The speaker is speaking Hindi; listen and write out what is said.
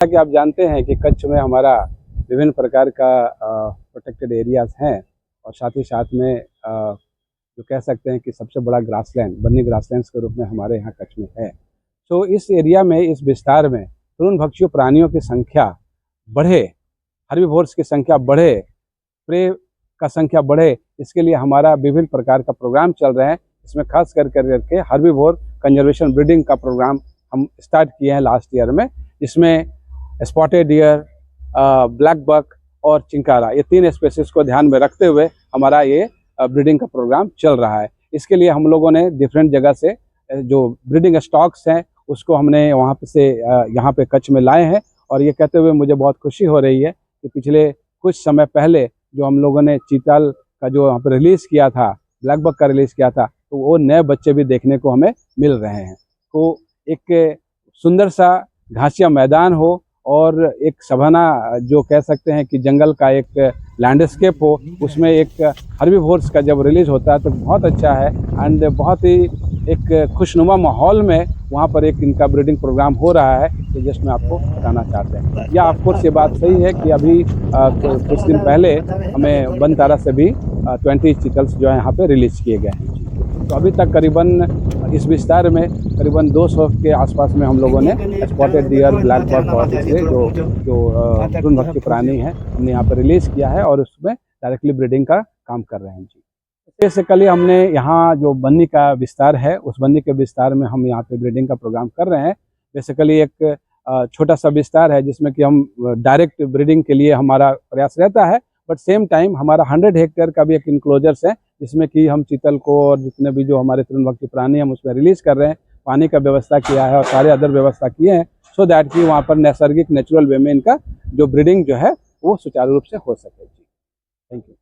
कि आप जानते हैं कि कच्छ में हमारा विभिन्न प्रकार का प्रोटेक्टेड एरियाज हैं और साथ में जो कह सकते हैं कि सबसे बड़ा ग्रासलैंड बन्नी ग्रासलैंड्स के रूप में हमारे यहाँ कच्छ में है। तो इस एरिया में, इस विस्तार में तृणभक्षी प्राणियों की संख्या बढ़े, हर्बीवोर्स की संख्या बढ़े, प्रे का संख्या बढ़े, इसके लिए हमारा विभिन्न प्रकार का प्रोग्राम चल रहे हैं। इसमें खास करके हर्बीवोर कंजर्वेशन ब्रीडिंग का प्रोग्राम हम स्टार्ट किए हैं लास्ट ईयर में। इसमें स्पॉटेड डियर, ब्लैक बक और चिंकारा, ये 3 स्पेसीज को ध्यान में रखते हुए हमारा ये ब्रीडिंग का प्रोग्राम चल रहा है। इसके लिए हम लोगों ने डिफरेंट जगह से जो ब्रीडिंग स्टॉक्स हैं उसको हमने वहाँ पे से यहाँ पे कच्छ में लाए हैं। और ये कहते हुए मुझे बहुत खुशी हो रही है कि पिछले कुछ समय पहले जो हम लोगों ने चीतल का जो यहाँ पर रिलीज़ किया था, ब्लैक बक का रिलीज़ किया था, तो वो नए बच्चे भी देखने को हमें मिल रहे हैं। तो एक सुंदर सा घासिया मैदान हो और एक सभाना जो कह सकते हैं कि जंगल का एक लैंडस्केप हो, उसमें एक हर्बीवोर्स का जब रिलीज़ होता है तो बहुत अच्छा है। एंड बहुत ही एक खुशनुमा माहौल में वहाँ पर एक इनका ब्रीडिंग प्रोग्राम हो रहा है, तो जिसमें आपको बताना चाहते हैं। या ऑफकोर्स ये बात सही है कि अभी कुछ दिन पहले हमें बनतारा से भी 20 चीतल्स जो है यहाँ पे रिलीज़ किए गए हैं। तो अभी तक करीबन इस विस्तार में करीबन 200 के आसपास में हम लोगों ने स्पॉटेड डियर, ब्लैक बक और दूसरे जो तृणभक्षी प्राणी हैं हमने यहाँ पर रिलीज़ किया है और उसमें डायरेक्टली ब्रीडिंग का काम कर रहे हैं जी। बेसिकली हमने यहाँ जो बन्नी का विस्तार है, उस बन्नी के विस्तार में हम यहाँ पे ब्रीडिंग का प्रोग्राम कर रहे हैं। बेसिकली एक छोटा सा विस्तार है जिसमें कि हम डायरेक्ट ब्रीडिंग के लिए हमारा प्रयास रहता है, बट सेम टाइम हमारा 100 हेक्टेयर का भी एक इंक्लोजर्स है जिसमें कि हम चीतल को और जितने भी जो हमारे तृणभक्षी प्राणी हम उसमें रिलीज़ कर रहे हैं। पानी का व्यवस्था किया है और सारे अदर व्यवस्था किए हैं सो दैट कि वहाँ पर नैसर्गिक नेचुरल वे में इनका जो ब्रीडिंग जो है वो सुचारू रूप से हो सके जी। Thank you.